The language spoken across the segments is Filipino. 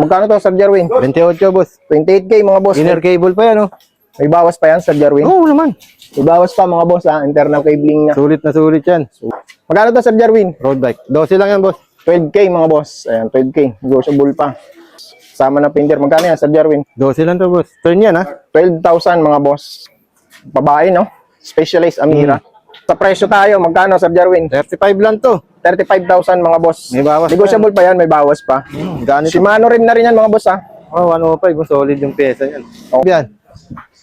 Magkano to, Sir Jerwin? 28, boss. 28K mga boss. Inner cable pa yan, oh. May bawas pa yan, Sir Jerwin? Oo naman. May bawas pa mga boss, ha? Internal cabling niya. Sulit na sulit yan. Magkano to, Sir Jerwin? Road bike. 12 lang yan, boss. 12K mga boss. Ayan, 12K. Negotiable pa. Sama na pinder. Magkano yan, Sir Jerwin? 12 lang to, boss. Turn yan, ha? 12,000 mga boss. Babae, no? Specialized Amira. Sa presyo tayo, magkano, Sir Jerwin? 35 lang to. 35,000 mga boss. May bawas pa Negotiable pa yan, may bawas pa. Ganito. Shimano rim na rin yan mga boss, ha? Oh, 105. Oh, solid yung pyesa yan. Oh. Yan.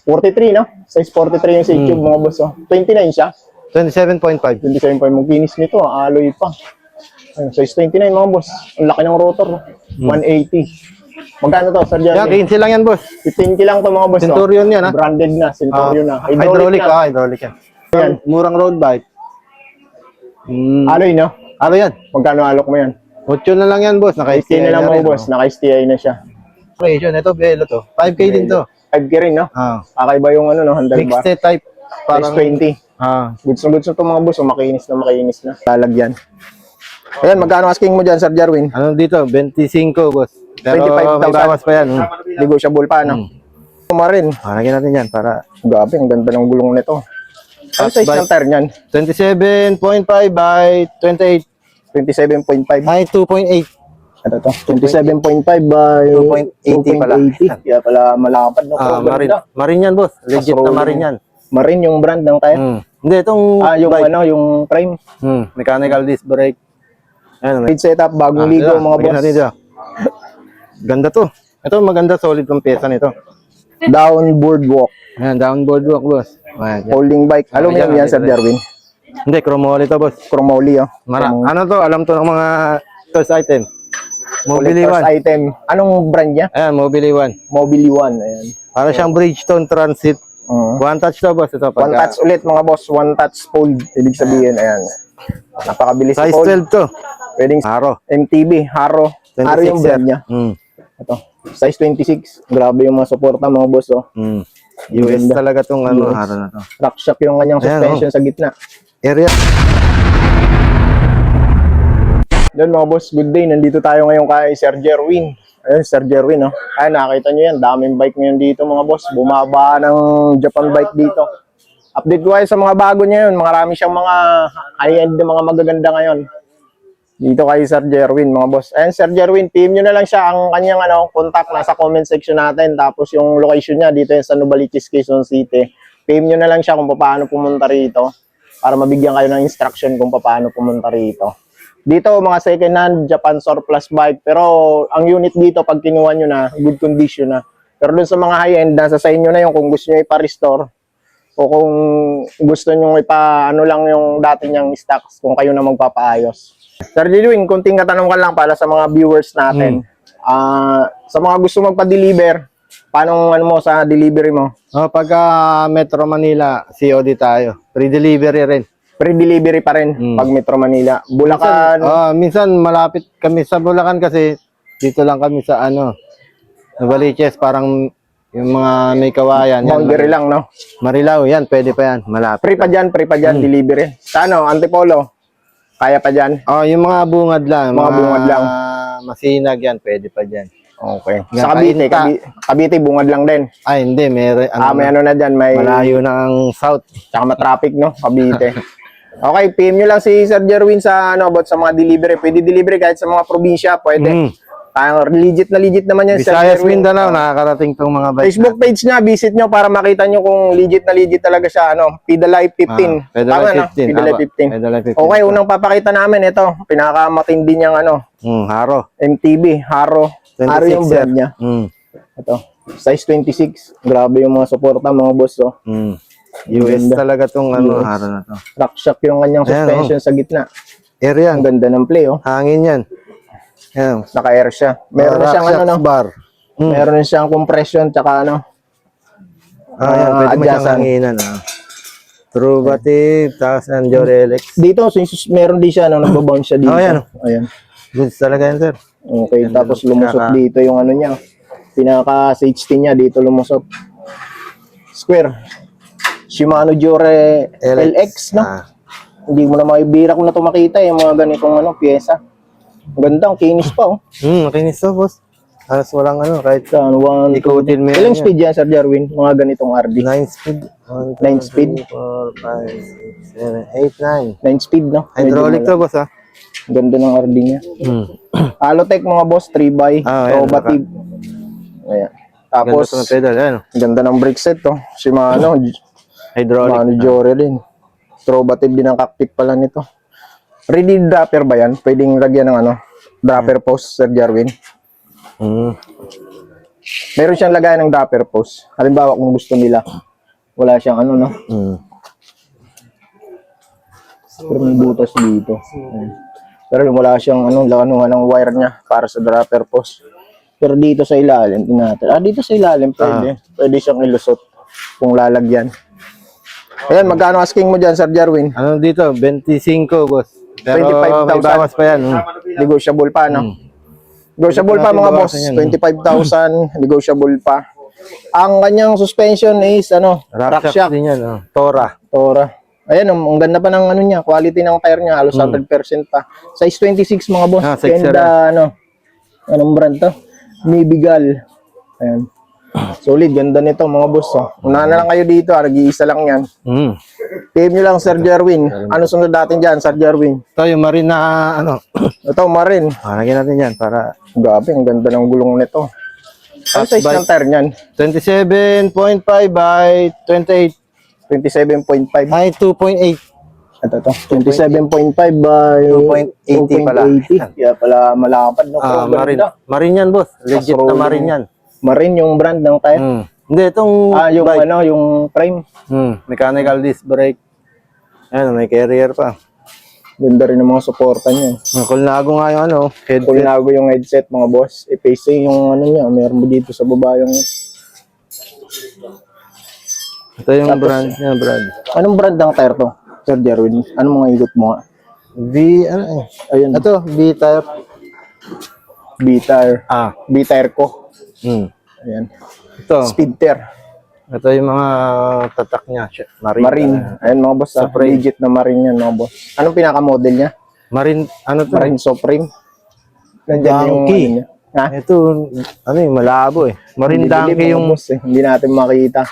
43, no? Size 43 yung C-Cube mga boss, oh. 29 siya. 27.5. 27 pa yung kinis nito, alloy pa. Ayun, size 29 mga boss. Ang laki ng rotor, no? 180. Magkano to, Sir Yan, Jerry? 15 lang yan, boss. 15K lang to mga boss, no? Centurion yan, ha? Branded na, Centurion na. Hydraulic, na. hydraulic yan. Yan. Murang road bike. Alloy, no? Ano yan? Magkano alok mo yan? 8 na lang yan, boss. 15 na lang mga boss, naka-STI na siya. Operation, ito, Belo to. 5K din to. 5K rin, no? Ah. Kakaiba yung ano, no? Handlebar. Mixed type. Size 20. Ah. Goods na goods na to mga boss, makinis na. Lalagyan. Ayan, magkano asking mo dyan, Sir Jerwin? Ano dito? 25, boss. Pero 25,000. may bawas pa yan. Negotiable pa, no? Kumarin. Lagyan natin yan para Grabe, ang ganda ng gulong nito. Ano size ng tire niyan? 27.5 by 28. 27.5. Ay, 2.8. Ano to? 27.5 by 2.80 pala. 2.80. Kaya pala malapad, no? Pero Marin. ganda. Marin yan, boss. Legit na marin yan. Marin yung brand ng tire. Hindi, itong Yung bike. ano, yung frame. Mechanical disc brake. Ayan, Lead setup, bagong ligo, mga boss. Ganda to. Ito, maganda, solid yung pyesa nito. Downboard walk. Ayan, downboard walk, boss. Ayan, yan. Holding bike. Alam mo Ayan, yan, Sir ayan. Jerwin? Hindi, chromoly to, boss. Chromoly, oh. Ano to? Alam to ng mga first item. Mobili Collector's 1. item. Anong brand niya? Ayan, Mobili 1. Mobili 1. Ayan. Para siyang Bridgestone Transit. One touch to, boss. Ito, One touch ulit, mga boss. One touch fold. Ibig sabihin, ayan. Napakabilis Size fold. 12 to. Pwedeng Haro. MTB, Haro. 26 Haro yung brand yan. niya. Ito. Size 26. Grabe yung mga suporta, mga boss, oh. US Ganda. talaga tong ano, US. haro na to. Rock shock yung kanyang Ayan, suspension sa gitna. Area. Doon mga boss, good day. Nandito tayo ngayon kay Sir Jerwin. Ayun, Sir Jerwin, oh. Ay, nakakita nyo yan. Daming bike ngayon dito, mga boss. Bumaba ng Japan bike dito. Update ko kayo sa mga bago niya yun. Marami siyang mga high-end na mga magaganda ngayon. Dito kay Sir Jerwin, mga boss. Ayun, Sir Jerwin, PM nyo na lang siya. Ang kanyang contact nasa comment section natin. Tapos yung location niya dito yung sa Novaliches, Quezon City. PM nyo na lang siya kung paano pumunta rito. Para mabigyan kayo ng instruction kung paano pumunta rito. Dito, mga second-hand Japan surplus bike. Pero ang unit dito, pag kinuha nyo na, good condition na. Pero dun sa mga high-end, nasa sa inyo na yung kung gusto nyo ipa-restore o kung gusto nyo ano lang yung dati nyang stocks kung kayo na magpapaayos. Sir Jerwin, kunting katanungan lang para sa mga viewers natin. Sa mga gusto magpa-deliver, paano mo sa delivery mo? Pagka Metro Manila, COD tayo. Free delivery rin. Free delivery pa rin pag Metro Manila. Bulacan. Minsan malapit kami sa Bulacan kasi dito lang kami sa Novaliches, parang yung mga may kawayan. Boundary lang, no? Marilao, yan, pwede pa yan, malapit. Free pa dyan, delivery. Sa Antipolo, kaya pa dyan? Yung mga bungad lang. Mga bungad lang. Masinag yan, pwede pa dyan. Okay. Sa Cavite, Cavite, bungad lang din. Ay, hindi, may may ano na dyan, may malayo na ang south. Tsaka ma-traffic, no? Cavite. Okay, PM nyo lang si Sir Jerwin sa about sa mga delivery. Pwede delivery kahit sa mga probinsya, pwede. Legit naman yan. Visayas, Mindanao, nakakarating tong mga bike. Facebook page niya, visit nyo para makita nyo kung legit talaga siya. Pedalife 15. Pedalife 15. Pedalife 15. Okay, unang papakita namin ito. Pinakamatindi niyang Haro. MTB, Haro. Haro yung brand niya. Ito. Size 26. Grabe yung mga suporta, mga boss. Oh. US talaga tong haro na to. Rock shock yung kanyang suspension sa gitna. Area. Ang ganda ng play, oh. Hangin yan. Yan. Naka-air siya. Meron na siyang bar. Meron na siyang compression tsaka yan, pwede mo siyang hanginan. True Bative, tapos ang Jorelex. Dito, meron din siya, nagbabounce siya dito. Ayan. Goods talaga yan, sir. Okay, tapos lumusot dito yung niya. Pinaka-safety niya, dito lumusot. Square. Shimano Jore LX, no? Hindi mo na maibira kung na ito makita, yung mga ganitong pyesa. Ang ganda, ang kinis pa, oh. Kinis to, boss. Halos walang ano, kahit Saan? ikutin mo yan. Ilang speed yan, Sir Jarwin? Mga ganitong RD. 9 speed. 9 speed? 4, 5, 6, 7, 8, 9. 9 speed, no? Hydraulic Medyo to, boss, ha? ganda ng RD niya. Hmm. Alotech mga boss, 3x, Ayan, Probative. Ayan. Tapos, Ganda to ng pedal, ano? ganda ng brake set, to. Shimano, Hydraulic. Jore din. Probative din ang cockpit pala nito. Ready dropper ba yan? Pwedeng lagyan ng dropper post, Sir Jarwin. Hmm. Meron siyang lagayan ng dropper post. Halimbawa kung gusto nila, wala siyang no? Hmm. Pero may butas dito. Ayan. Pero wala siyang lakanuhan ng wire niya para sa dropper post. Pero dito sa ilalim, dito sa ilalim pwede. Pwede siyang ilusot kung lalagyan. Ayan, magkano asking mo dyan, Sir Jarwin? Ano dito? 25, boss. Pero 25,000. may bawas pa yan. Hmm. Negotiable pa, no? Negotiable pa, Natin mga boss. bawasan yan, 25,000, negotiable pa. Ang kanyang suspension is, Rock shock din yan. Oh. Tora. Tora. Ayan, ang ganda pa ng niya, quality ng tire niya, halos 100% pa. Size 26, mga boss. Ganda, anong brand to? Mibigal. Ayan. Solid, ganda nito, mga boss. Oh. Unahan na lang kayo dito, nag-iisa lang yan. Hmm. PM nyo lang, Sir Jarwin. Ano sunod natin dyan, Sir Jarwin? Ito yung marine na Ito, Marin. lagyan natin yan para Grabe, ang ganda ng gulong nito. Ano size ng tire niyan? 27.5 by 28 27.5. ay 2.8. Ito. 27.5 by 2.80 pala. 2.80. Kaya pala malapad. No? Pero Marine. ganda. Marine yan, boss. Legit na Rolling. marine yan. Marin yung brand ng tire. Hmm. Hindi, itong Yung bike. yung frame. Mechanical disc brake. Ayan, may carrier pa. Ganda rin ng mga suporta niya. Kulnago nga yung headset. Kulinago yung headset, mga boss. I-facing yung niya. Meron mo dito sa baba yung... Ito yung brand niya, brand. Anong brand ng tire to, Sir Jarwin? Anong mga ikot mo nga? Ayun. Ito, B-type. B-tire. B-tire ko. Hmm. Ayan. Ito. Speed tire. Ito yung mga tatak niya. Marine. Ayan, mga boss. Legit na Marine yan, mga boss. Anong pinaka-model niya? Marine, ano to? Marine Supreme. Nandiyan yung Donkey. niya. Ha? Ito, malabo eh. Marine Donkey yung... boss, eh. Hindi natin makita.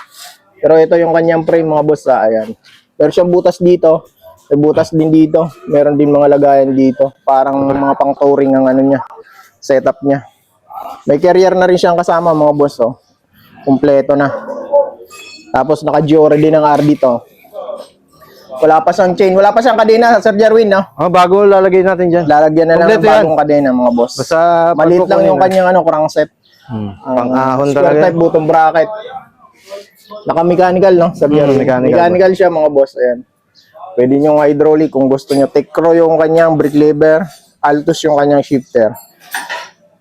Pero ito yung kanyang frame, mga boss. Ayan. Pero siyang butas dito. May butas din dito. Meron din mga lagayan dito. Parang mga pang-touring ang niya. Setup niya. May carrier na rin siyang kasama, mga boss. Oh. Kumpleto na. Tapos naka-Jore din ang RD to. Wala pa siyang chain. Wala pa siyang kadena, Sir Jarwin, no? Bago lalagay natin dyan. Lalagyan na lang ng Kompleto yan. bagong kadena, mga boss. Basta maliit lang yung kanyang crankset. Pang-ahon Square talaga. type bottom bracket. Naka-mechanical, no? Sir Jarwin. Mechanical siya, mga boss. Ayan. Pwede nyo hydraulic kung gusto nyo. Tekro yung kanyang brake lever. Altus yung kanyang shifter.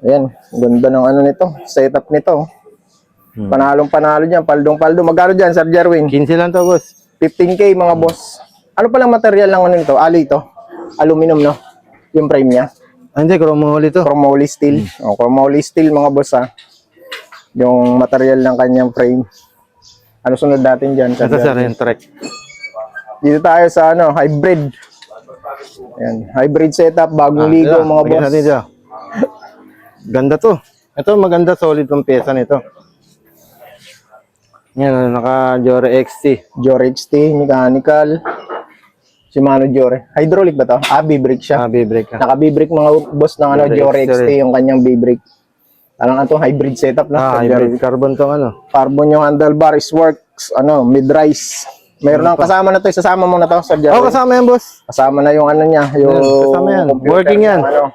Ayan. Ganda ng nito. Setup nito. Panalong panalo dyan. Paldong paldo. Magkano dyan, Sir Jarwin? 15 lang to, boss. 15K, mga boss. Ano palang material ng nito? Alloy to? Aluminum, no? Yung frame niya. Hindi, chromoly to. Chromoly steel. Chromoly steel, mga boss, ha? Yung material ng kanyang frame. Ano sunod natin dyan? Ito sa Rentrek. Dito tayo sa hybrid. Ayan, hybrid setup, bagong ligo, mga boss. Natin dyan. Ganda to. Ito maganda, solid tong pyesa nito. Yan, naka-Jore XT. Jore XT, mechanical. Shimano Jore. Hydraulic ba to? B-brake siya. B-brake ka. Naka-B-brake, mga boss ng Jore XT, yung kanyang B-brake. Alam nga hybrid setup na. Hybrid carbon tong Carbon yung handlebar is works, mid-rise. Meron nang kasama na to, isasama mo na to, Sir Jarwin. kasama yan, boss. Kasama na yung niya, yung kasama yan. computer Working yan. ng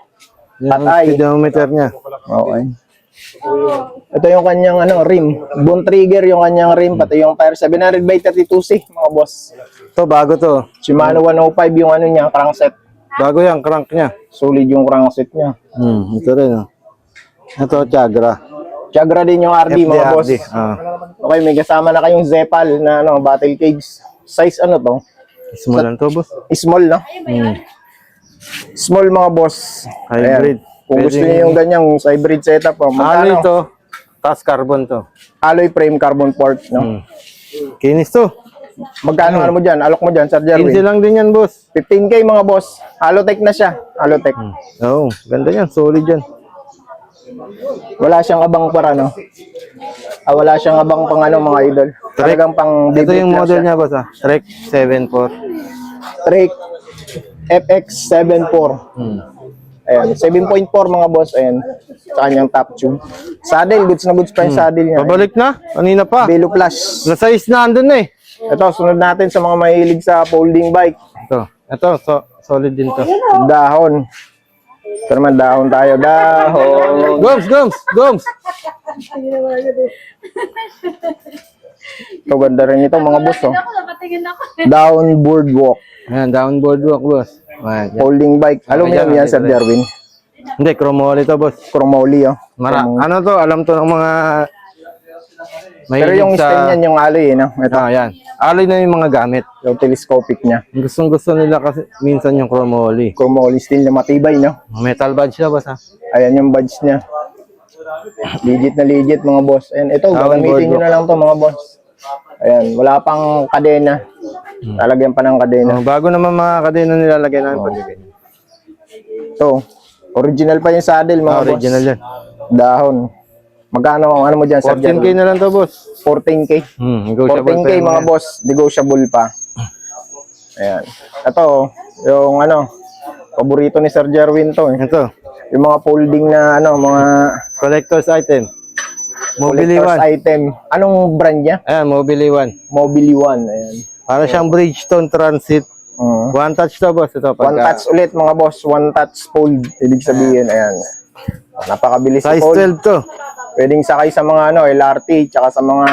Yung Patay. speedometer niya. Okay. Ito yung kanyang rim. Bone trigger yung kanyang rim, pati yung tire 700 by 32C, mga boss. Ito, bago to. Shimano 105 yung niya, crankset. Bago yan, crank niya. Solid yung crankset niya. Ito rin, Ito, Chagra. Chagra din yung RD, mga boss. FD. Okay, may kasama na kayong Zepal na battle cage. Size to? Small lang to, boss. Small, no? Small, mga boss. Hybrid. Ayan. Kung gusto niyo yung ganyang hybrid setup, Alloy to. Tapos carbon to. Alloy frame carbon port, no? Kinis to. Magkano mo dyan? Alok mo dyan, Sir Jarwin? 15 lang din yan, boss. 15K, mga boss. Halotech na siya. Halotech. Oo, ganda yan. Solid yan. Wala siyang abang para, no? Wala siyang abang pang ano, mga idol. Talagang pang Ito debut yung lang model siya. niya, boss, ah. Trek 74. Trek FX74. Ayan, 7.4 mga boss. Ayan, sa kanyang top tube. Saddle, goods na goods pa yung saddle niya. Pabalik na. Kanina pa. Velo Plus. Na-size na andun na eh. Ito, sunod natin sa mga mahilig sa folding bike. Ito, solid din to. Dahon. Ito naman, dahon tayo. Dahon. Goms! Ito, ganda rin ito mga boss. Oh. Ako, napatingin ako. Down boardwalk. Ayan, downboard walk, boss. Ayan, yan. Folding bike. Aluminum yan, Sir Jerwin. Hindi, chromoly to, boss. Chromoly, oh. Ano to, alam to ng mga... Pero yung stem niyan, yung alloy, no? Ito, Ayan. Alloy na yung mga gamit. yung telescopic niya. Gusto nila kasi minsan yung chromoly. Chromoly steel na matibay, no? Metal badge siya, boss, ha? Ayan yung badge niya. Legit na legit, mga boss. Ayan, ito, Down gagamitin nyo boardwalk. na lang to mga boss. Ayan, wala pang kadena. Lalagyan pa ng kadena. Bago naman mga kadena nilalagay namin pag ganyan. Ito, original pa yung saddle, mga Original boss. yan. Dahon. Magkano ang ano mo dyan, Sir 14K Jerwin? na lang to, boss. 14K. Negotiable 14K pa yan, mga yan. boss, negotiable pa. Ayan. Ito, yung ano, paborito ni Sir Jerwin to. Ito, Yung mga folding na ano, mga collector's item. Mobili collector's 1. item. Anong brand niya? Ayan, Mobili 1. Mobili One. Ayan. Para siyang Bridgestone Transit. One touch to, boss. Ito, One touch ulit mga boss, one touch fold. Ibig sabihin, ayan. Napakabilis Size i-fold. 12 to. Pwedeng sakay sa mga ano, LRT, tsaka sa mga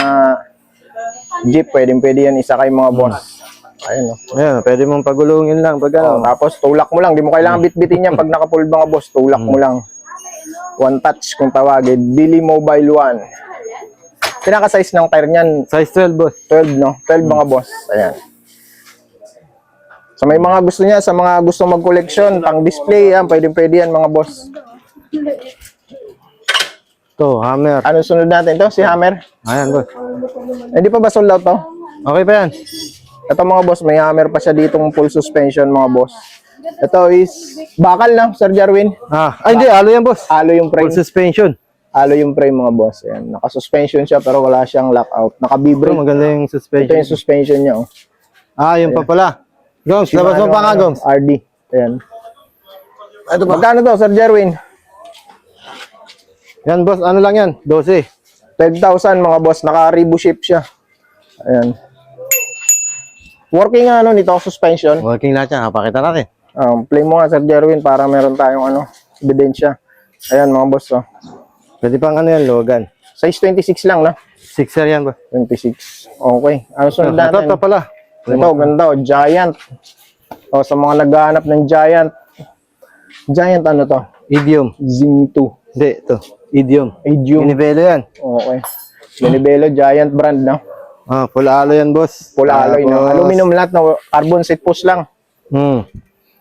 jeep, pwede yan isakay mga boss. Ayun, oh. Ayan, pwede mong pagulungin lang pag ano. Tapos tulak mo lang, di mo kailangan bitbitin yan pag nakapold mga boss, tulak mo lang. One touch kung tawagin, Billy Mobile One. Pinaka-size ng tire niyan, Size 12, boss. 12 no? 12 mga boss. Ayan. Sa may mga gusto niya, sa mga gusto mag-collection, pang display yan, pwede yan mga boss. To, hammer. Ano sunod natin to? Si Hammer? Ayan, boss. Hindi pa ba sold out to? Okay pa yan. Ito mga boss, may Hammer pa siya ditong full suspension mga boss. Ito is bakal na, Sir Jarwin. Ay, hindi. Alo yan, boss. Halo yung Full frame. suspension. Halo yung frame mga boss. Ayan. Naka-suspension siya pero wala siyang lockout. Ito, Naka-B-brake. maganda yung Ito suspension. yung suspension niya. Oh. Yun pa pala. Goms, labas mo pa nga, Goms. RD. Ayan. Ito pa. Magkano to, Sir Jarwin? Yan, boss. Ano lang yan? 12. 12,000 mga boss. Naka-rebo shape siya. Ayan. Working ano nito, suspension. Working lahat yan. Pakita natin. Play mo nga, Sir Jerwin, para meron tayong ano, ebidensya. Ayan mga boss. Oh. Pwede pang ano yan, Logan. Size 26 lang, no? 6er yan, boss. 26. Okay. Ano sunod Ito natin? pala. Ito, ganda. Oh, Giant. O, sa mga naghahanap ng Giant. Giant ano to? Idiom. Zing 2. Hindi, ito. Idiom. Medium. Inivelo yan. Okay. Benibelo, Giant brand, no? Full alloy yan, boss. Full alloy, no? Tapos- Aluminum lahat, no? Carbon seat post lang.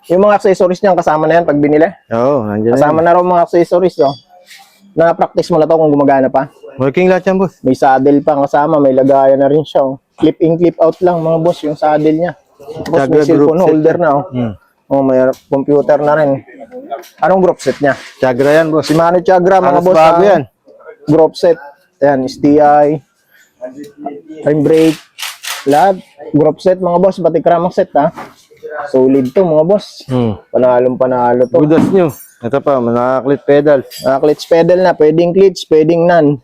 Yung mga accessories niyan, kasama na yan pag binili. Oo, nandiyan na Kasama yan. na raw mga accessories, no? Na-practice mo na to kung gumagana pa. Working lahat yan, boss. May saddle pa kasama, may lagayan na rin siya. Oh. Clip in, clip out lang mga boss, yung saddle niya. Tapos Jaguar may cellphone group set holder na. Oh. Oh, may computer na rin. Anong group set niya? Chagra yan, boss. Si Mano Chagra, mga Halos boss. bago yan. Group set. Ayan, STI. Time brake. Lahat. Group set, mga boss. Pati crank set, ha. Solid to, mga boss. Panalong panalo to. Good as new. Ito pa, mga-clit pedal. Clutch pedal na. Pwedeng clutch, pwedeng none.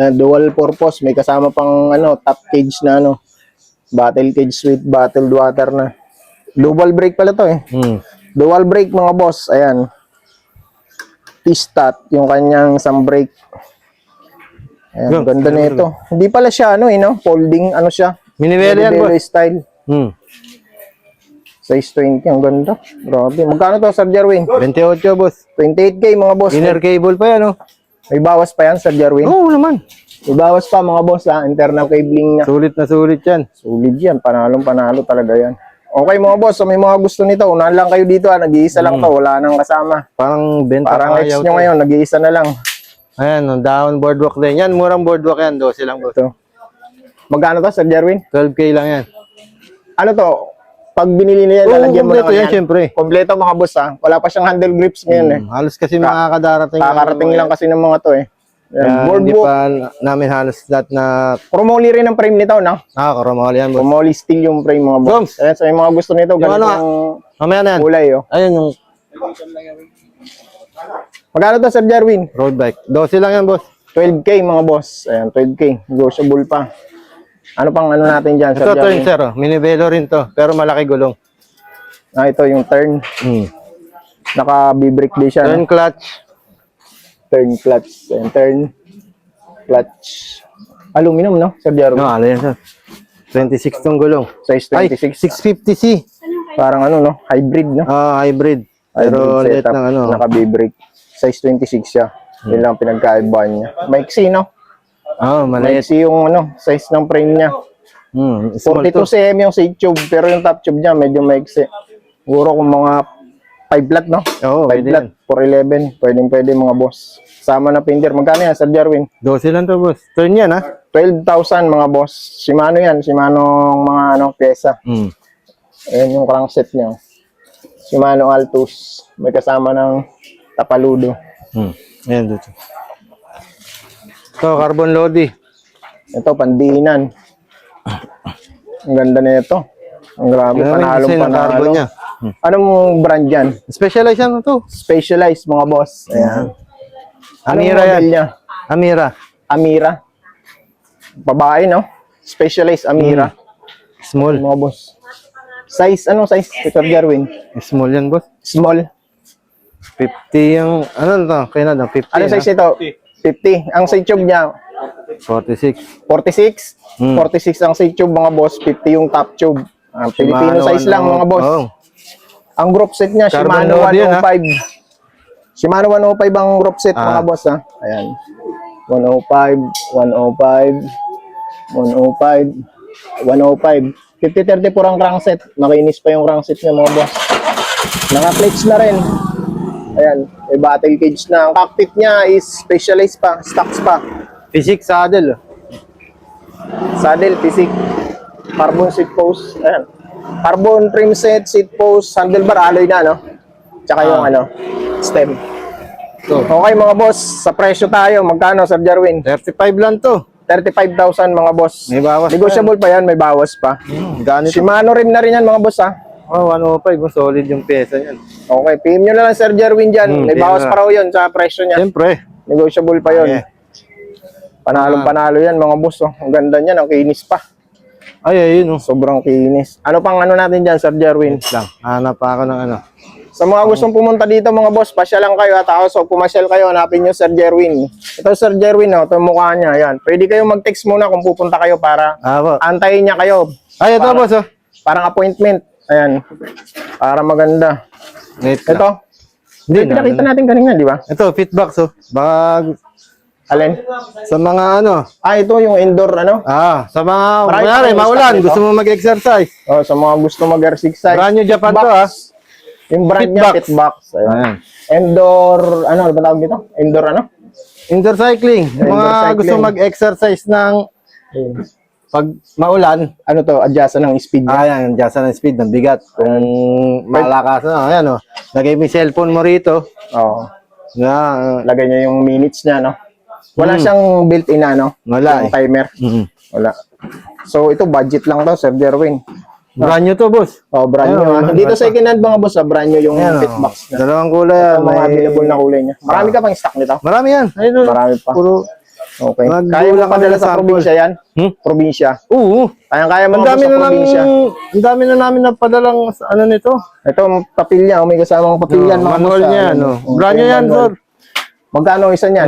Dual purpose. May kasama pang ano, top cage na ano. Battle cage with bottled water na. Dual brake pala to eh. Dual brake mga boss. Ayan. T-stat. Yung kanyang isang brake. Ayan, ganda na ito. Hindi pala siya ano eh, no? Folding ano siya. Minivelo yan, Minivelo boss. style. Size 20. Ang ganda. Grabe. Magkano to, Sir Jarwin? 28, boss. 28K mga boss. Inner cable pa yan, oh. May bawas pa yan, Sir Jarwin. Oo naman. May bawas pa mga boss ha. Internal cabling niya. Sulit na sulit yan. Solid yan. Panalong panalo talaga yan. Okay mga boss. So may mga gusto nito. Unahan lang kayo dito ha. Nag-iisa lang to. Wala nang kasama. Parang benta Parang ex ayaw nyo to. ngayon. Nag-iisa na lang. Ayan, oh, down boardwalk din. Yan, murang boardwalk yan. 12 lang, boss. Ito. Magkano to, Sir Jerwin? 12K lang yan. Ano to? pag binili niya, Oo, lalagyan mo kompleto lang yan, syempre. Kompleto mga boss ha. Wala pa siyang handle grips ngayon eh. Halos kasi makakadarating. Kakarating lang kasi ng mga to eh. Yan. Kaya Board hindi book. pa namin halos lahat na Chromoly rin ang frame nito, no? karamahal yan, boss. Chromoly steel yung frame mga boss. Goms! Ayan, sa mga gusto nito, ganito ano, yung Mamaya na yan. kulay oh. Ayun yung Magkano to, Sir Jerwin? road bike. 12 lang yan, boss. 12K mga boss. Ayan, 12K. Negotiable pa. Ano pang ano natin dyan, Sir Ito, turn, Jerwin? sir. Oh. Minivelo rin to. Pero malaki gulong. Ah, ito yung turn. Naka-B-brake din siya. Turn No? clutch. Turn clutch. Ayan, turn clutch. Aluminum, no? Sir Jerwin? No, ano yan, sir. 26 tong gulong. Size Ay, 26. 650C. Parang ano, no? Hybrid, no? Hybrid. Pero Hybrid liit setup. ng ano. Naka-B-brake. Size 26 siya. Yun lang pinagkaibaan niya. Maiksi, no? Maliit. Maiksi yung ano, size ng frame niya. Small 42 to. cm yung seat tube, pero yung top tube niya medyo maiksi. Siguro kung mga 5 flat, no? Oo, 5 pwede flat, 411. Pwede mga boss. Sama na fender. Magkano yan, Sir Jerwin? 12 lang to, boss. Turn yan, ha? 12,000 mga boss. Shimano yan. Shimano mga ano, pyesa. Ayan yung crankset niya. Shimano Altus. May kasama ng tapaludo. Ayan, dito. Ito, carbon lodi. Ito, pandiinan. Ang ganda na ito. Ang grabe, panalong Design ng carbon panalo. niya. Anong brand yan? Specialized yan to. Specialized mga boss. Ayan. Amira Anong yan. model niya? Amira. Amira. Babae, no? Specialized Amira. Small. Mga boss. Size, anong size? Sir Jerwin? Small yan, boss. Small. 50 yung, ano to? Kaya na, 50. Anong size ito? 50. Ang side tube niya, 46. 46. 46 ang side tube mga boss. 50 yung top tube. Filipino Shimano, size lang mga boss. Oh. Ang group set niya, Carbon Shimano load yan, 105. Shimano 105 ang group set mga boss ha. Ayan. 105, 105, 105, 105. 50-34 ang crankset. Makinis pa yung crankset niya mga boss. Naka-clutch na rin. Ayan. May battle cage na. Ang cockpit niya is specialized pa. Stocks pa. Physics saddle. Saddle, pisik. Carbon seat post. Ayan. Carbon trim set, seat post, handlebar, alloy na, no? Tsaka yung ano, stem. So, Okay mga boss, sa presyo tayo. Magkano, Sir Jerwin? 35 lang to. 35,000 mga boss. May bawas pa Negotiable pa yan, may bawas pa. Ganito. Shimano rim na rin yan mga boss ha. Oh, 105. Solid yung pesa yan. Okay, PM nyo na lang Sir Jerwin dyan. May PM bawas na. pa raw yun sa presyo niya. Siyempre. Negotiable pa yun. Okay. Panalong-panalo yan mga boss. Oh. Ang ganda niyan, ang kinis pa. Ay, ayun. Oh. Sobrang kinis. Ano pang ano natin dyan, Sir Jerwin? Lang. Hanap pa ako ng ano. Sa mga gustong pumunta dito mga boss, pasya lang kayo at ako. So pumasyal kayo, hanapin nyo Sir Jerwin. Ito Sir Jerwin, oh, ito yung mukha niya. Yan. Pwede kayong mag-text muna kung pupunta kayo para Po. antayin niya kayo. Ay, ito boss. Oh. Parang appointment. Ayan. Para maganda. Wait lang. Ito. Hindi na. Pinakita natin kanina, di ba? Ito, fitbox. Oh. Baka Alin? sa mga ano. Ito yung indoor, ano? Sa mga, Marami kunyari, pa kayong maulan. stock nito? Gusto mo mag-exercise. Oh, sa mga gusto mag-exercise. Brand new Japan to, Yung brand niya, Fitbox. Fitbox. Ayan. Ayan. Indoor, ano ba tawag dito? Indoor, ano? Indoor cycling. Yung Indoor mga cycling. gusto mag-exercise ng pag maulan. Ano to? Adjust ng speed niya. Ayan, adjust ng speed, ng bigat. Kung malakas na, ayan o. Lagay mo yung cellphone mo rito. Oo. Na, Lagay niya yung minutes niya, no? Wala siyang built-in, ano? Wala Yung timer. Wala. So, ito, budget lang to, Sir Jerwin. brand new to, boss. Oh, brand new. Ayun, Dito sa second hand mga boss, brand new yung Ayan, Fitbox na. dalawang kulay. Ang mga available na kulay niya. Marami ka pang stock nito? Marami yan. Ayun, o. Marami pa. Puro, Okay. Magbuo Kaya mo lang kami padala ng sa sample. probinsya yan? Probinsya. oo. Kaya mo Ang dami sa na probinsya. ang dami na namin napadalang ano nito. Ito, ang papel niya. May kasamang papel yan. mga Manual boss, niya, ah. no. Okay, Brand new yan, manual. sir. Magkano isa niyan?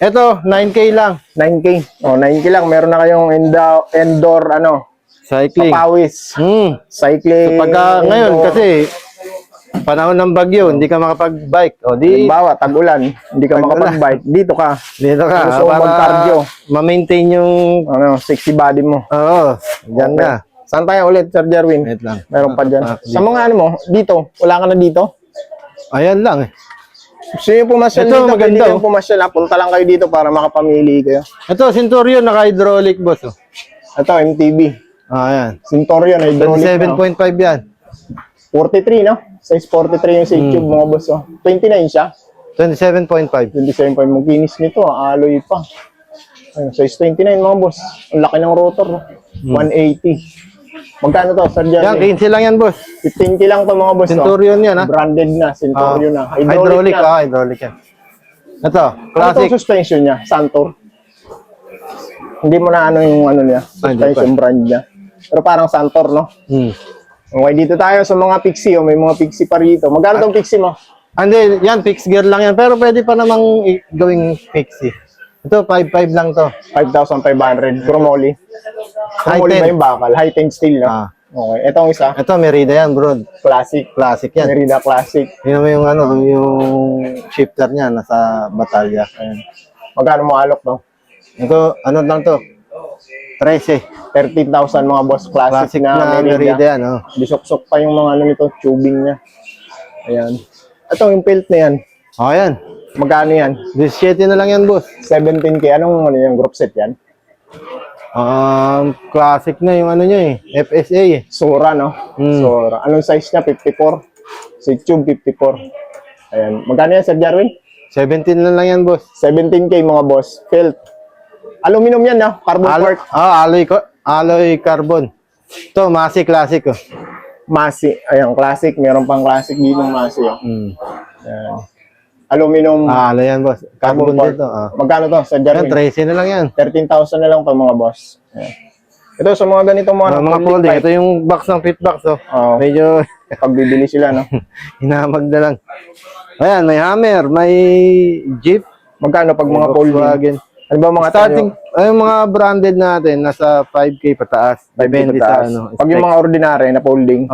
Eto, 9K lang. 9K. Oh, 9K lang. Meron na kayong indoor, ano, Cycling. papawis. Cycling. Pagka ngayon, indoor. kasi panahon ng bagyo, hindi ka makapag-bike. O di, Halimbawa, tag-ulan, hindi ka makapag-bike. Dito ka. dito ka. Gusto mo mag-cardio. ma-maintain yung, Ano, sexy body mo. dyan na. Saan tayo ulit, Sir Jerwin? Wait lang. Meron pa dyan. Sa mga ano mo, dito, wala ka na dito? Ayan lang. Gusto nyo pumasyal Ito, dito, maganda, pwede kayong oh. pumasyal. Punta lang kayo dito para makapamili kayo. Ito, Centurion, naka-hydraulic, boss. Oh. Ito, MTB. Yan. Centurion, hydraulic na. 27.5 yan. 43, no? Size 43 yung sa YouTube, mga boss. Oh. 29 siya. 27.5. 27 pa yung makinis nito. Alloy pa. Ayun, size 29, mga boss. Ang laki ng rotor. No? 180. Magkano to, Sir Yan, Jerry? 15 lang yan, boss. 15K lang to, mga boss. Centurion yan, ha? Branded na, Centurion na. Hydraulic, na. hydraulic yan. Ito, Ano classic. itong suspension niya? Santor? Hindi mo na ano yung ano niya, hindi suspension brand niya. Pero parang Santor, no? Okay, dito tayo sa mga Pixie. Oh. May mga Pixie pa rito. Magkano tong Pixie mo? Hindi, yan, fixed gear lang yan. Pero pwede pa namang gawing fixie. Ito, 5.5 lang to. 5,500. Chromoly. High Chromoly ba ten. yung bakal? High ten steel, no? Ah. Okay. Itong isa, Ito, Merida yan, bro. classic. Classic yan. Merida Classic. Yun naman yung, yung shifter niya, nasa batalya. Ayan. Magkano mo alok, no? Ito, ano lang to? 13. 13,000 mga boss. Classic, Classic na Merida yan, oh. Bisok-sok pa yung mga ano nito, tubing niya. Ayan. Ito, yung pelt na yan. O, yan. Magkano yan? 17 na lang yan, boss. 17K. Anong ano yung group set yan? Classic na yung ano niya eh. FSA eh. Sora, no? Sora. Anong size niya? 54. Si Tube, 54. Ayan. Magkano yan, Sir Jarwin? 17 na lang yan, boss. 17K mga boss. Felt. Aluminum yan, no? Carbon part. Alloy carbon. Ito, Masi Classic oh. Masi. Ayan, classic. Meron pang classic dito ng Masi. Oh. Ayan. Aluminum. Alloy yan, boss. Carbon part. dito. Magkano to, Sir Yan, Jarwin? 13 na lang yan. 13,000 na lang to mga boss. Ayan. Ito, sa mga ganitong mga, Mga folding. Ito yung box ng fit box oh. Oo. Medyo Pagbibili sila, no? hinamag na lang. Ayan, may Hammer, may Jeep, Magkano pag mga folding? Volkswagen. Ano ba mga Starting, ay mga branded natin, nasa 5K pataas. Depende sa ano. Pag yung mga ordinary na folding,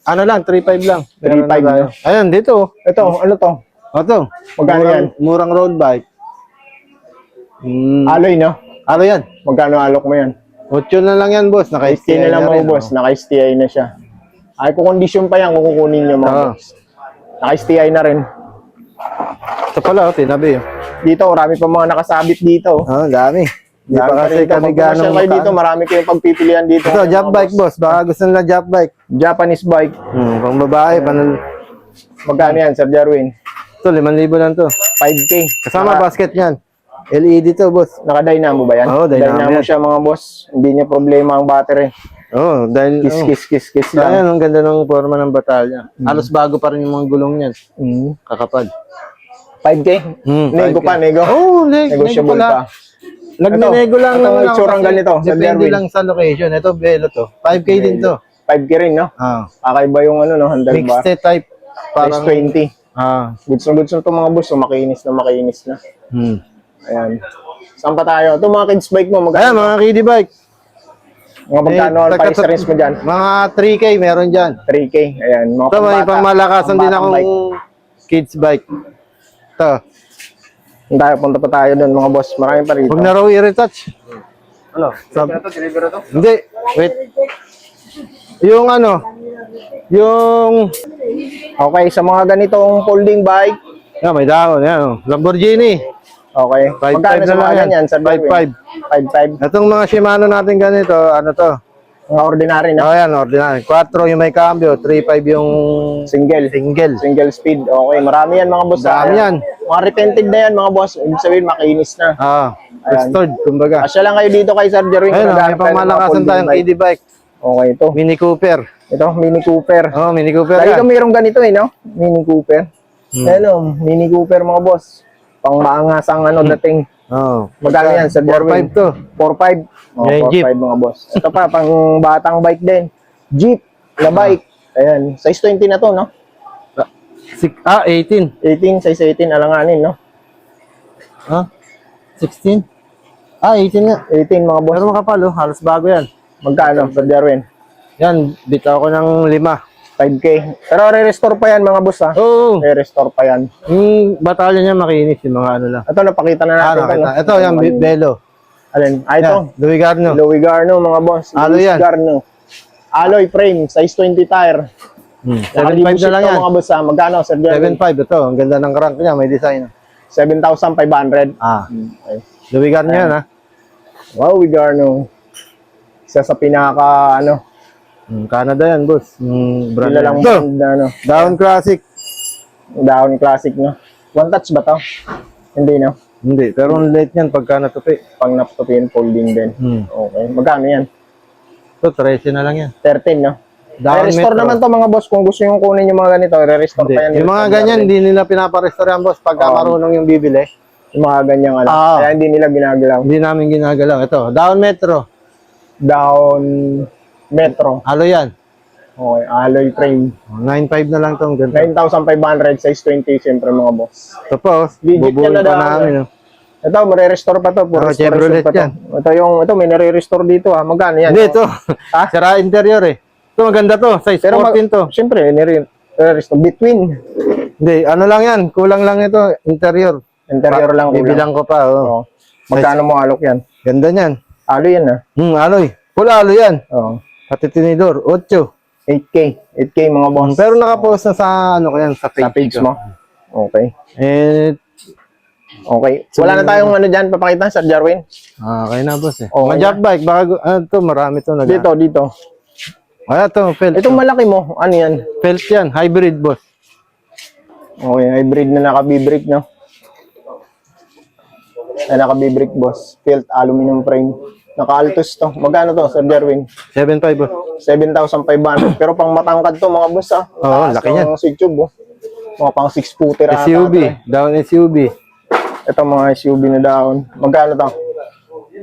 Ano lang, 3.5 lang. 3.5 Meron na tayo. na. Ayan, dito. ito, ano to? Ito. Magkano yan? Murang road bike. Alloy, no? Ano yan? Magkano alok mo yan? 8 na lang yan, boss. STI Naka-STI na lang na mga rin. boss. Naka-STI na siya. Ay, kung condition pa yan, kung kukunin nyo mga Oo. boss. Naka-STI na rin. Ito pala, tinabi. Dito, marami pa mga nakasabit dito. Dami. Hindi pa kasi kami gano'ng kayo dito, marami kayong pagpipilian dito. Ito, Mga job bike, boss. Baka gusto nila job bike. Japanese bike. Pang babae, Magkano yan, Sir Jarwin? Ito, 5,000 lang to. 5K. Kasama basket yan. LED to, boss. Naka-dynamo ba yan? Oo, dynamo yan. siya mga boss. Hindi niya problema ang battery. Oo, dahil... Kiss lang. Ayan, ang ganda ng forma ng batalya. Halos bago pa rin yung mga gulong niyan. Kakapal. 5K? Nego 5K. pa, nego? Oo, nego Negotiable pala. pa. Nagnenego lang Ito, naman ako itsurang kasi ganito, Sir depende Jerwin. lang sa location. Ito, Velo to. 5K din to. 5K rin, no? Kakaiba yung ano, no? Handlebar. Mixed type. Parang 20. Ah. Goods na to mga boss. So, makinis na. Ayan. Saan pa tayo? Ito mga kids bike mo. Ayan, mga kiddie bike. Mga magkano ang price range mo dyan? Mga 3K meron dyan. 3K. Ayan. Mga Ito, may pangmalakasan din pambatang akong bike. kids bike. Ito. Punta pa tayo doon mga boss. Marami pa rito. Huwag na raw i-retouch. Ano? Deliver to? Hindi. Wait. Yung ano, yung... Okay, sa mga ganitong folding bike. Yan, may dahon. Yan, oh. Lamborghini. Okay. 5.5 Magkano sa na mga lang yan. ganyan? Sa 5.5. 5.5. Itong mga Shimano natin ganito, ano to? Mga ordinary na. Oh, yan, ordinary. 4 yung may cambio, 3.5 yung Single speed. Okay, marami yan mga boss. Dami yan. Mga repented na yan mga boss. Ibig sabihin makinis na. Restored, kumbaga. Asya lang kayo dito kay Sir Jerwin. Ayun, may pangmalakasan tayong kiddie bike. Okay, ito. Mini Cooper. Ito, Mini Cooper. Oh, Mini Cooper Lagi yan. ka mayroong ganito eh, no? Mini Cooper. Ano, Mini Cooper mga boss. Pang maangasang ano dating. Oh. Magkano yan, Sir Jerwin? 4.5 to. 4.5. Oh, Yan yung 4.5 Jeep. mga boss. Ito pa, pang batang bike din. Jeep na bike. Ayan, size 20 na to, no? 18. 18, size 18, alanganin, no? 16? 18 nga. 18 mga boss. Pero makapal, oh. Halos bago yan. Magkano, Sir Jarwin? Yan, bitaw ko ng 5. 5K. Pero re-restore pa yan mga boss, ha? Oo. Re-restore pa yan. Yung batalya niya makinis, yung mga ano lang. Ito, napakita na natin. Ito, yan, Velo. Alin? Ito. Yan, Louis Garno. Louis Garno, mga boss. Alloy Louis yan. Garno. Alloy frame, size 20 tire. 7.5 na lang yan. Mga boss, ha? Magkano, Sir Jarwin? 7.5 ito. Ang ganda ng crank niya, may design. 7,500. Ah. Okay. Louis Garno yan, ha? Wow, Louis Garno. Isa sa pinaka, ano, Canada yan, boss. Brand kilalang yan. Ito, brand na, ano, Down Classic. Down Classic, no? One touch ba to? Hindi, no? Hindi, pero ang late yan pagka natupi. Pang naptopin, folding din. Okay. Magkano yan? Ito, 13 na lang yan. 13, no? Down Restore Metro. naman to mga boss. Kung gusto nyo kunin yung mga ganito, re-restore Hindi. pa yan. Yung mga ganyan, hindi nila pinaparestore yan, boss. Pagka Oo. marunong yung bibili, Yung mga ganyang ano. Oo. Kaya hindi nila ginagalaw. hindi namin ginagalaw. Ito, Down Metro. Down Metro. Halo yan. Okay. Alloy frame. 9.5 na lang itong ganito. 9,500, size 20, siyempre mga boss. Ito po, Legit bubuhin yan na pa daw. namin. Oh. Ito, mare-restore pa to. Oo, Restoration Chevrolet pa to. yan. Ito, may nare-restore dito ah. Magkano yan? Hindi, ito. Ha? Sira interior eh. Ito, maganda to. Size 14 to. Siyempre, nare-restore. Between. Hindi, ano lang yan. Kulang lang ito. Interior. Interior lang. kulang. Bibilang ko pa. Oh. Oo. Magkano mo alok yan? Ganda niyan. Alloy yan ah. Aloy. Full aloy yan. Oo. Pati tinidor. 8. 8K. 8K mga boss. Pero nakapost na sa ano ko yan, sa page, Sa page ko. mo. Okay. Eh, Okay. Wala na tayong ano dyan, papakita, Sir Jarwin. okay na boss eh. Okay Mga na. job bike, baka, to, marami to. Dito. Kaya to, felt. Itong malaki mo, ano yan? Felt yan, hybrid boss. Okay, hybrid na naka-B-brake, no? Ay, naka-B-brake, boss. Felt aluminum frame. Naka-Altus to. Magkano to, Sir Jarwin? 7.5 boss. 7,500. Pero pang matangkad to, mga boss, ah. Oo, Taas laki niyan. ng si Tube, oh. Mga pang 6-footer ata to, SUV, eh. down SUV. Ito mga SUV na down. Magkano to?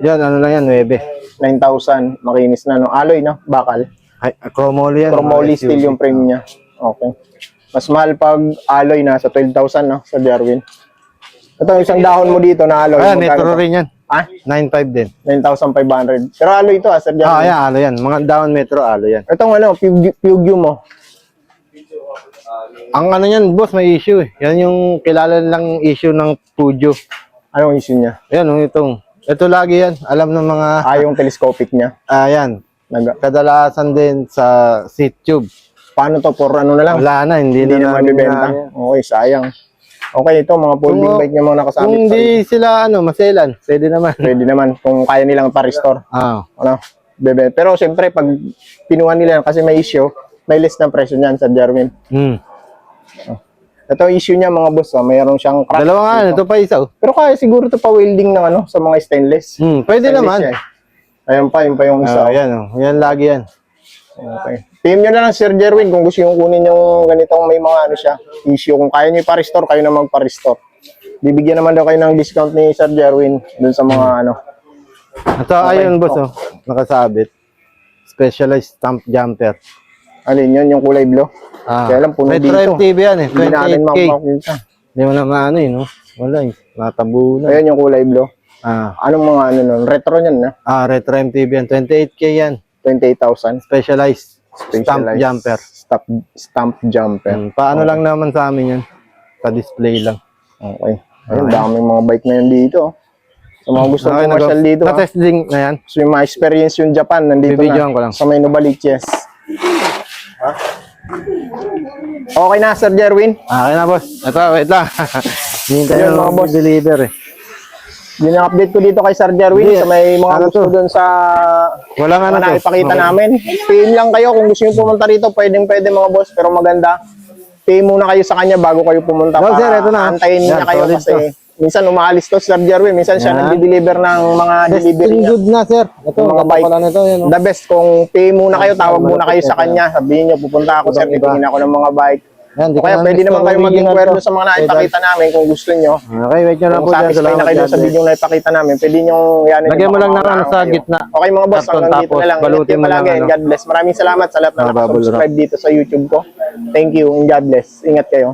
Yan, ano lang yan, 9. 9,000. Makinis na, no? Alloy, no? Bakal. Ay, chromoly yan. Chromoly mga steel SUV. yung frame niya. Okay. Mas mahal pag alloy na sa 12,000, no? Sa Jarwin. Ito, isang dahon mo dito na alloy. Ayan, Magkano metro to? rin yan. Ah? 9.5 din. 9,500. Pero alloy ito, Sir Jarwin. Ayan, alo yan. Mga down metro, alo yan. Itong ano, Pugio mo. Ang ano yan, boss, may issue eh. Yan yung kilala lang issue ng Pujo. Anong issue niya? Yan, itong. Ito lagi yan. Alam ng mga, Yung telescopic niya. ayan. Kadalasan din sa seat tube. Paano to? For ano na lang? Wala na, hindi Hindi na na namin mabibenta. na- Okay, sayang. Okay, ito, mga folding Kung- bike niya mga nakasabit. Kung hindi sila, maselan, pwede naman. Pwede naman kung kaya nilang pa-restore. Ano? Bebe. Pero siyempre, pag pinuha nila kasi may issue, may list ng presyo niyan sa Jarwin. Ito issue niya mga boss, mayroon siyang crack. Dalawa nga, dito. ito pa isa. Pero kaya siguro ito pa welding ng ano sa mga stainless. Pwede Stainless naman. siya eh. Ayun pa, yun pa yung isa. Ayan, yan lagi yan. Okay. PM nyo na lang Sir Jerwin kung gusto yung kunin yung ganitong may mga ano siya, issue. Kung kaya nyo ipa-restore, kayo na magpa-restore. Bibigyan naman daw kayo ng discount ni Sir Jerwin dun sa mga ano. Ito, ayun boss, nakasabit. Specialized stamp jumper. Alin yun, yung kulay blue. Kaya lang puno Retro dito. MTV yan eh, Hindi natin 28K. makakita. Hindi mo na maano eh, no? Wala eh, natambo na. Ayun yung kulay blue. Ah, Anong mga ano nun? Retro yan na. Retro MTV yan, 28K yan. 28,000. Specialized stamp Specialized jumper. Stamp jumper. Paano lang naman sa amin yan? Pa-display lang. Okay. Ayun, daming mga bike na yun dito. Sa mga gusto Okay, commercial dito. Na-testing na yan. So yung ma-experience yung Japan, nandito Bibidyoan na. ko lang. Sa may Novaliches. Okay na, Sir Jerwin. Okay na boss. Ito, wait lang. Hintay Ayun, na mga boss. deliver eh. Dina-update ko dito kay Sir Jerwin Hindi, sa may mga ano gusto to? doon sa Walang ano na to. ipakita Okay. namin. PM lang kayo kung gusto nyo pumunta rito. Pwede mga boss, pero maganda. PM muna kayo sa kanya bago kayo pumunta No, para sir, ito na. antayin niya Yan, kayo solid kasi minsan umaalis to Sir Jerwin. Minsan siya Yan. nagde-deliver ng mga delivery Testing niya. good na sir. Ito, Yung mga maganda bike. pala nito. Yan, oh. The best kung PM muna kayo, tawag muna kayo sa kanya. Sabihin niyo, pupunta ako sir, Iba. titingin ako ng mga bike. Yan, di O kaya ko pwede naman kayo mag-inquire doon sa mga Okay, naipakita namin kung gusto nyo. Okay, wait nyo lang Kung po dyan. satisfy na kayo doon sa video na ipakita namin, pwede nyo yan. Lagyan mo lang ng ano sa gitna. Okay mga boss, Karton, hanggang dito tapos na lang. balutin Ingat mo kayo palagi lang, and ano. God bless. Maraming salamat sa lahat na Bubble wrap. nakasubscribe dito sa YouTube ko. Thank you and God bless. Ingat kayo.